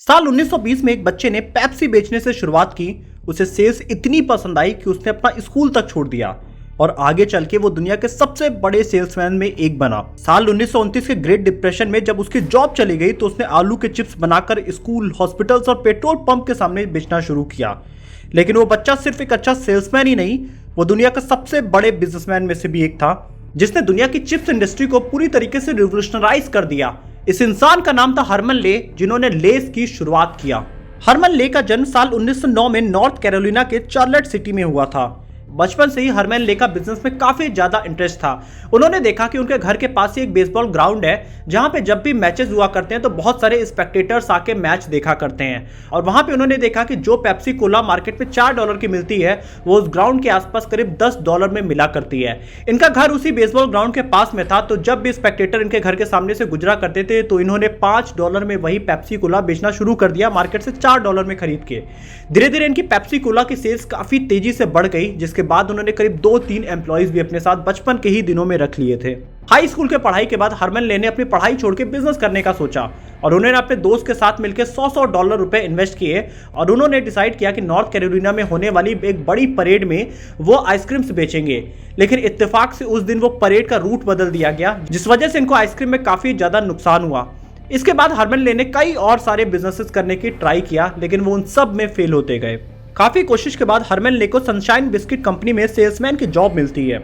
साल 1920 में एक बच्चे ने पेप्सी बेचने से शुरुआत की। उसे सेल्स इतनी पसंद आई कि उसने अपना स्कूल तक छोड़ दिया और आगे चल के वो दुनिया के सबसे बड़े सेल्समैन में एक बना। साल 1929 के ग्रेट डिप्रेशन में जब उसकी जॉब चली गई तो उसने आलू के चिप्स बनाकर स्कूल, हॉस्पिटल्स और पेट्रोल पंप के सामने बेचना शुरू किया। लेकिन वो बच्चा सिर्फ एक अच्छा सेल्समैन ही नहीं, वो दुनिया का सबसे बड़े बिजनेसमैन में से भी एक था, जिसने दुनिया की चिप्स इंडस्ट्री को पूरी तरीके से रिवोल्यूशनराइज कर दिया। इस इंसान का नाम था हरमन ले, जिन्होंने लेस की शुरुआत किया। हरमन ले का जन्म साल 1909 में नॉर्थ कैरोलिना के चार्लेट सिटी में हुआ था। बचपन से ही हरमन ले का बिजनेस में काफी ज्यादा इंटरेस्ट था। उन्होंने देखा कि उनके घर के पास ही एक बेसबॉल ग्राउंड है, जहां पे जब भी मैचेस हुआ करते हैं तो बहुत सारे स्पेक्टेटर्स आके मैच देखा करते हैं। और वहां पे उन्होंने देखा कि जो पेप्सी कोला मार्केट में $4 की मिलती है, वो उस ग्राउंड के आसपास करीब $10 में मिला करती है। इनका घर उसी बेसबॉल ग्राउंड के पास में था, तो जब भी स्पेक्टेटर इनके घर के सामने से गुजरा करते थे तो इन्होंने $5 में वही पेप्सी कोला बेचना शुरू कर दिया, मार्केट से $4 में खरीद के। धीरे धीरे इनकी पेप्सी कोला की सेल्स काफी तेजी से बढ़ गई, जिसके बाद उन्होंने करीब 2-3 एम्प्लॉइज भी अपने साथ बचपन के ही दिनों में रख लिए थे। हाई स्कूल के पढ़ाई के बाद हरमन ले ने अपनी पढ़ाई छोड़ के बिजनेस करने का सोचा और उन्होंने अपने दोस्त के साथ मिलकर $100 इन्वेस्ट किए और उन्होंने डिसाइड किया कि नॉर्थ कैरोलिना में होने वाली एक बड़ी परेड में वो आइसक्रीम्स बेचेंगे। लेकिन इत्तेफाक से उस दिन वो परेड का रूट बदल दिया गया, जिस वजह से इनको आइसक्रीम में काफी ज्यादा नुकसान हुआ। इसके बाद हरमन ले ने कई और सारे बिजनेसेस करने की ट्राई किया, लेकिन वो उन सब में फेल होते गए। काफी कोशिश के बाद हरमन ले को सनशाइन बिस्किट कंपनी में सेल्समैन की जॉब मिलती है।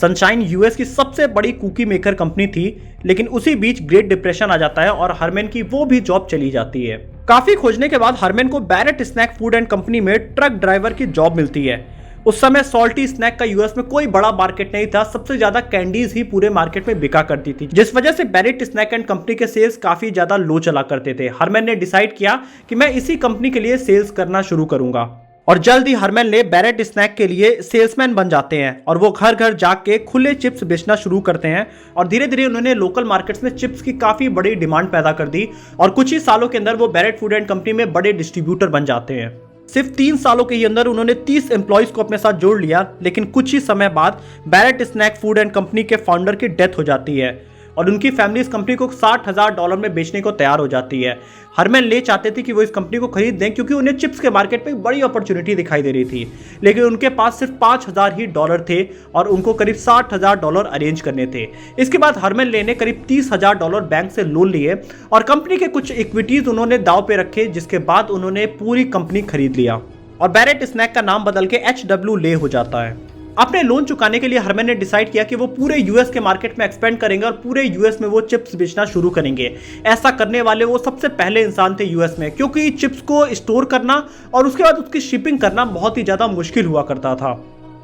सनशाइन यूएस की सबसे बड़ी कुकी मेकर कंपनी थी, लेकिन उसी बीच ग्रेट डिप्रेशन आ जाता है और हरमन की वो भी जॉब चली जाती है। काफी खोजने के बाद हरमन को Barrett snack food and company में ट्रक ड्राइवर की जॉब मिलती है। उस समय सॉल्टी स्नैक का यूएस में कोई बड़ा मार्केट नहीं था, सबसे ज्यादा कैंडीज ही पूरे मार्केट में बिका करती थी, जिस वजह से बैरेट स्नैक एंड कंपनी के सेल्स काफी ज्यादा लो चला करते थे। हरमन ने डिसाइड किया कि मैं इसी कंपनी के लिए सेल्स करना शुरू करूंगा और जल्द ही हरमन ले बैरेट स्नैक के लिए सेल्समैन बन जाते हैं और वो घर घर जाके खुले चिप्स बेचना शुरू करते हैं। और धीरे धीरे उन्होंने लोकल मार्केट्स में चिप्स की काफी बड़ी डिमांड पैदा कर दी और कुछ ही सालों के अंदर वो बैरेट फूड एंड कंपनी में बड़े डिस्ट्रीब्यूटर बन जाते हैं। सिर्फ 3 सालों के ही अंदर उन्होंने 30 एम्प्लॉइज को अपने साथ जोड़ लिया, लेकिन कुछ ही समय बाद Barrett snack food and company के फाउंडर की डेथ हो जाती है और उनकी फैमिली इस कंपनी को $60,000 में बेचने को तैयार हो जाती है। हरमन ले चाहते थे कि वो इस कंपनी को खरीद दें, क्योंकि उन्हें चिप्स के मार्केट में बड़ी अपॉर्चुनिटी दिखाई दे रही थी, लेकिन उनके पास सिर्फ $5,000 ही थे और उनको करीब $60,000 अरेंज करने थे। इसके बाद हरमन ले ने करीब $30,000 बैंक से लोन लिए और कंपनी के कुछ इक्विटीज उन्होंने दाव पे रखे, जिसके बाद उन्होंने पूरी कंपनी खरीद लिया और बैरेट स्नैक का नाम बदल के HW ले हो जाता है। अपने लोन चुकाने के लिए हरमन ने डिसाइड किया कि वो पूरे यूएस के मार्केट में एक्सपेंड करेंगे और पूरे यूएस में वो चिप्स बेचना शुरू करेंगे। ऐसा करने वाले वो सबसे पहले इंसान थे यूएस में, क्योंकि चिप्स को स्टोर करना और उसके बाद उसकी शिपिंग करना बहुत ही ज्यादा मुश्किल हुआ करता था।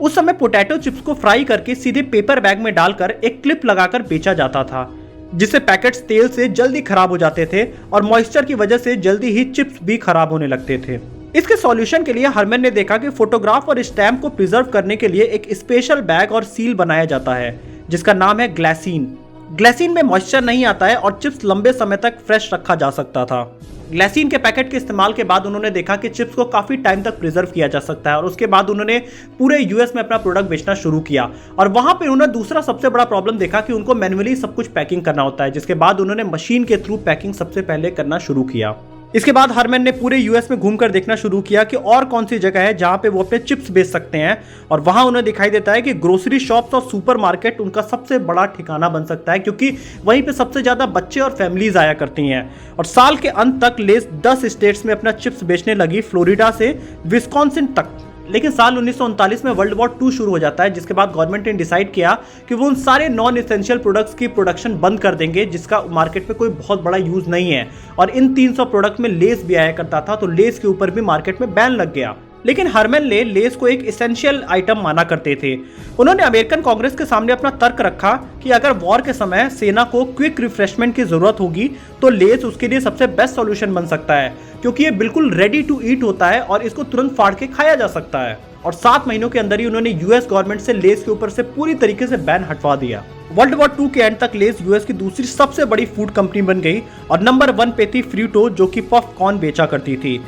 उस समय पोटैटो चिप्स को फ्राई करके सीधे पेपर बैग में डालकर एक क्लिप लगाकर बेचा जाता था, जिससे पैकेट्स तेल से जल्दी खराब हो जाते थे और मॉइस्चर की वजह से जल्दी ही चिप्स भी खराब होने लगते थे। इसके सॉल्यूशन के लिए हरमन ने देखा कि फोटोग्राफ और स्टैम्प को प्रिजर्व करने के लिए एक स्पेशल बैग और सील बनाया जाता है, जिसका नाम है ग्लाइसिन। ग्लाइसिन में मॉइस्चर नहीं आता है और चिप्स लंबे समय तक फ्रेश रखा जा सकता था। ग्लाइसिन के पैकेट के इस्तेमाल के बाद उन्होंने देखा कि चिप्स को काफी टाइम तक प्रिजर्व किया जा सकता है और उसके बाद उन्होंने पूरे यूएस में अपना प्रोडक्ट बेचना शुरू किया। और वहां पे उन्होंने दूसरा सबसे बड़ा प्रॉब्लम देखा कि उनको मैन्युअली सब कुछ पैकिंग करना होता है, जिसके बाद उन्होंने मशीन के थ्रू पैकिंग सबसे पहले करना शुरू किया। इसके बाद हरमन ने पूरे यूएस में घूमकर देखना शुरू किया कि और कौन सी जगह है जहां पे वो अपने चिप्स बेच सकते हैं, और वहां उन्हें दिखाई देता है कि ग्रोसरी शॉप्स और सुपरमार्केट उनका सबसे बड़ा ठिकाना बन सकता है, क्योंकि वहीं पे सबसे ज्यादा बच्चे और फैमिलीज आया करती हैं। और साल के अंत तक लेस 10 स्टेट्स में अपना चिप्स बेचने लगी, फ्लोरिडा से विस्कॉन्सिन तक। लेकिन साल 1939 में वर्ल्ड वॉर 2 शुरू हो जाता है, जिसके बाद गवर्नमेंट ने डिसाइड किया कि वो उन सारे नॉन एसेंशियल प्रोडक्ट्स की प्रोडक्शन बंद कर देंगे, जिसका मार्केट में कोई बहुत बड़ा यूज नहीं है। और इन 300 प्रोडक्ट में लेस भी आया करता था, तो लेस के ऊपर भी मार्केट में बैन लग गया। लेकिन हरमन ले लेस को एक एसेंशियल आइटम माना करते थे। उन्होंने अमेरिकन कांग्रेस के सामने अपना तर्क रखा कि अगर वॉर के समय सेना को क्विक रिफ्रेशमेंट की जरूरत होगी तो लेस उसके लिए सबसे बेस्ट सॉल्यूशन बन सकता है, क्योंकि ये बिल्कुल रेडी टू ईट होता है और इसको तुरंत फाड़ के खाया जा सकता है। और 7 महीनों के अंदर ही उन्होंने यूएस गवर्नमेंट से लेस के ऊपर से पूरी तरीके से बैन हटवा दिया। वर्ल्ड वॉर 2 के एंड तक लेस यूएस की दूसरी सबसे बड़ी फूड कंपनी बन गई और नंबर 1 पे थी फ्रीटो, जो कि पफ कॉर्न बेचा करती थी।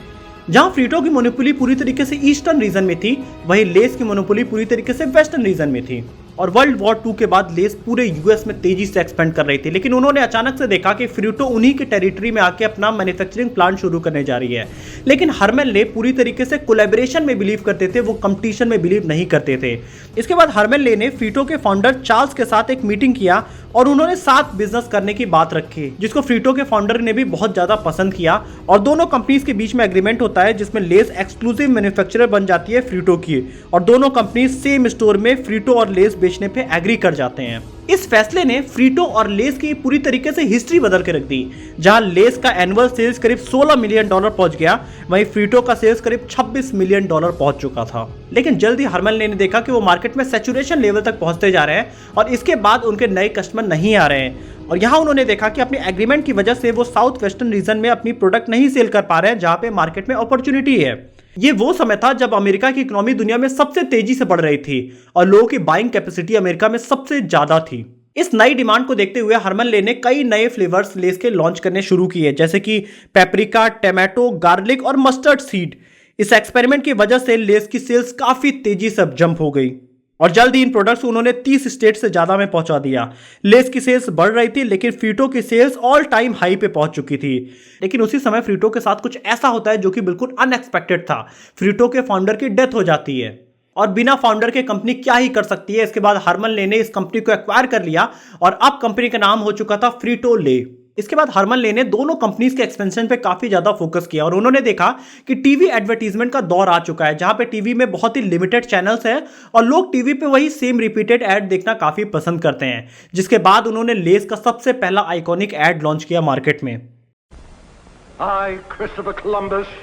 जहां फ्रीटो की मोनोपोली पूरी तरीके से ईस्टर्न रीजन में थी, वहीं लेस की मोनोपोली पूरी तरीके से वेस्टर्न रीजन में थी। और वर्ल्ड वॉर 2 के बाद लेस पूरे यूएस में तेजी से एक्सपेंड कर रही थी, लेकिन उन्होंने अचानक से देखा कि फ्रूटो उन्हीं की टेरिटरी में आके अपना मैन्युफैक्चरिंग प्लांट शुरू करने जा रही है। लेकिन हर्मेल ले पूरी तरीके से कोलैबोरेशन में बिलीव करते थे, वो कंपटीशन में बिलीव नहीं करते थे। इसके बाद हर्मेल ले ने फ्रूटो के फाउंडर चार्ल्स के साथ एक मीटिंग किया और उन्होंने साथ बिजनेस करने की बात रखी, जिसको फ्रूटो के फाउंडर ने भी बहुत ज्यादा पसंद किया और दोनों कंपनीज के बीच में एग्रीमेंट होता है जिसमें लेस एक्सक्लूसिव मैन्युफैक्चरर बन जाती है फ्रूटो की, और दोनों कंपनी सेम स्टोर में फ्रूटो और लेस बेचने पे एग्री कर जाते हैं। इस फैसले ने फ्रूटो और लेस की पूरी तरीके से हिस्ट्री बदल के रख दी। जहां लेस का एनुअल सेल्स करीब $16 मिलियन पहुंच गया, वहीं फ्रूटो का सेल्स करीब $26 मिलियन पहुंच चुका था। लेकिन जल्दी हर्मेल ने देखा कि वो मार्केट में सैचुरेशन लेवल तक पहुंचते जा रहे हैं और इसके बाद उनके नए कस्टमर नहीं आ रहे हैं, और यहाँ उन्होंने देखा कि अपने एग्रीमेंट की वजह से वो साउथ वेस्टर्न रीजन में अपनी प्रोडक्ट नहीं सेल कर पा रहे हैं, जहां पे मार्केट में अपॉर्चुनिटी है। ये वो समय था जब अमेरिका की इकोनॉमी दुनिया में सबसे तेजी से बढ़ रही थी और लोगों की बाइंग कैपेसिटी अमेरिका में सबसे ज्यादा थी। इस नई डिमांड को देखते हुए हर्मेल ले ने कई नए फ्लेवर्स लेस के लॉन्च करने शुरू किए, जैसे कि पेपरिका, टोमेटो, गार्लिक और मस्टर्ड सीड। इस एक्सपेरिमेंट की वजह से लेस की सेल्स काफी तेजी से जंप हो गई और जल्द ही इन प्रोडक्ट्स को उन्होंने 30 स्टेट से ज्यादा में पहुंचा दिया। लेस की सेल्स बढ़ रही थी, लेकिन फ्रूटो की सेल्स ऑल टाइम हाई पे पहुंच चुकी थी। लेकिन उसी समय फ्रूटो के साथ कुछ ऐसा होता है जो कि बिल्कुल अनएक्सपेक्टेड था। फ्रूटो के फाउंडर की डेथ हो जाती है और बिना फाउंडर के कंपनी क्या ही कर सकती है। इसके बाद हर्मेल ले ने इस कंपनी को एक्वायर कर लिया और अब कंपनी का नाम हो चुका था फ्रूटो ले। इसके बाद हर्मेल ले ने दोनों कंपनीज के एक्सपेंशन पे काफी ज्यादा फोकस किया और उन्होंने देखा कि टीवी एडवर्टीजमेंट का दौर आ चुका है, जहां पे टीवी में बहुत ही लिमिटेड चैनल्स हैं और लोग टीवी पे वही सेम रिपीटेड ऐड देखना काफी पसंद करते हैं। जिसके बाद उन्होंने लेस का सबसे पहला आइकॉनिक ऐड लॉन्च किया मार्केट में। I, Christopher Columbus,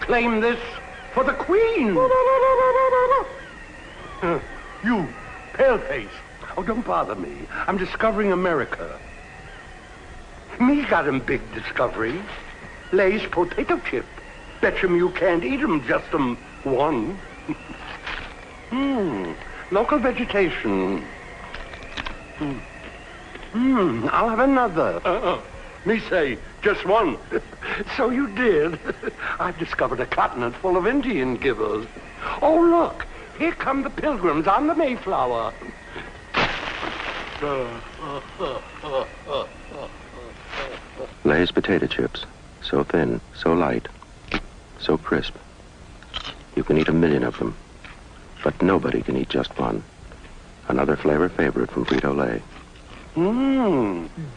claim this for the Queen. You, paleface. Oh, don't bother me. I'm discovering America. Me got him big discovery. Lay's potato chip. Betcha you can't eat 'em, just one. Local vegetation. I'll have another. Me say, just one. So you did. I've discovered a continent full of Indian givers. Oh, look. Here come the pilgrims on the Mayflower. Lay's potato chips. So thin, so light, so crisp. You can eat 1,000,000 of them. But nobody can eat just one. Another flavor favorite from Frito-Lay.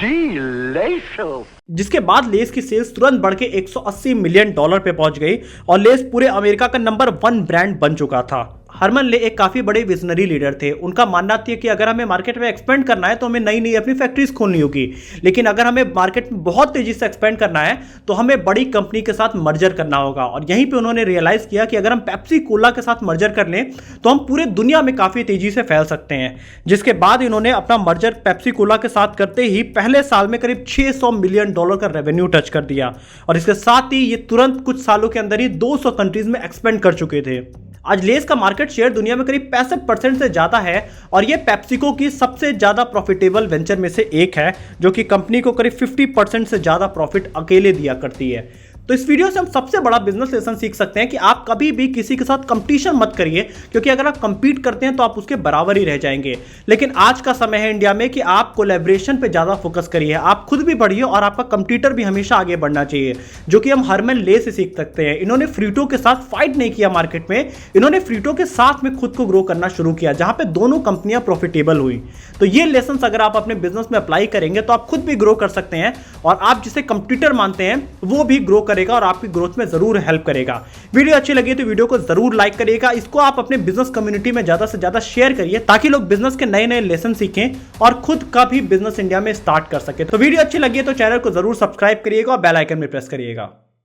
Delicious. जिसके बाद less की sales तुरंत बढ़ के $180 million पे पहुंच गई और लेस पूरे अमेरिका का नंबर 1 ब्रांड बन चुका था। हर्मेल ले एक काफी बड़े विजनरी लीडर थे। उनका मानना था कि अगर हमें मार्केट में एक्सपेंड करना है तो हमें नई नई अपनी फैक्ट्रीज खोलनी होगी, लेकिन अगर हमें मार्केट में बहुत तेजी से एक्सपेंड करना है तो हमें बड़ी कंपनी के साथ मर्जर करना होगा। और यहीं पे उन्होंने रियलाइज किया कि अगर हम पेप्सी कोला के साथ मर्जर कर लें तो हम पूरे दुनिया में काफी तेजी से फैल सकते हैं। जिसके बाद इन्होंने अपना मर्जर पेप्सी कोला के साथ करते ही पहले साल में करीब $600 मिलियन का रेवेन्यू टच कर दिया और इसके साथ ही ये तुरंत कुछ सालों के अंदर ही 200 कंट्रीज में एक्सपेंड कर चुके थे। आज लेस का मार्केट शेयर दुनिया में करीब 65% से ज्यादा है और ये पेप्सिको की सबसे ज्यादा प्रॉफिटेबल वेंचर में से एक है, जो कि कंपनी को करीब 50% से ज्यादा प्रॉफिट अकेले दिया करती है। तो इस वीडियो से हम सबसे बड़ा बिजनेस लेसन सीख सकते हैं कि आप कभी भी किसी के साथ कंपटीशन मत करिए, क्योंकि अगर आप कंपीट करते हैं तो आप उसके बराबर ही रह जाएंगे। लेकिन आज का समय है इंडिया में कि आप कोलैबोरेशन पे ज्यादा फोकस करिए, आप खुद भी बढ़िए और आपका कंपटीटर भी हमेशा आगे बढ़ना चाहिए, जो कि हम हर्मेल ले से सीख सकते हैं। इन्होंने फ्रूटो के साथ फाइट नहीं किया मार्केट में, इन्होंने फ्रूटो के साथ में खुद को ग्रो करना शुरू किया, जहां पे दोनों कंपनियां प्रॉफिटेबल हुई। तो ये लेसन अगर आप अपने बिजनेस में अप्लाई करेंगे तो आप खुद भी ग्रो कर सकते हैं और आप जिसे कंपटीटर मानते हैं वो भी ग्रो करेगा और आपकी ग्रोथ में जरूर हेल्प करेगा। वीडियो अच्छी लगी तो वीडियो को जरूर लाइक करिएगा, इसको आप अपने बिजनेस कम्युनिटी में ज्यादा से ज्यादा शेयर करिए ताकि लोग बिजनेस के नए नए लेसन सीखें और खुद का भी बिजनेस इंडिया में स्टार्ट कर सके। तो वीडियो अच्छी लगी तो चैनल को जरूर सब्सक्राइब करिएगा और बेल आइकन में प्रेस करिएगा।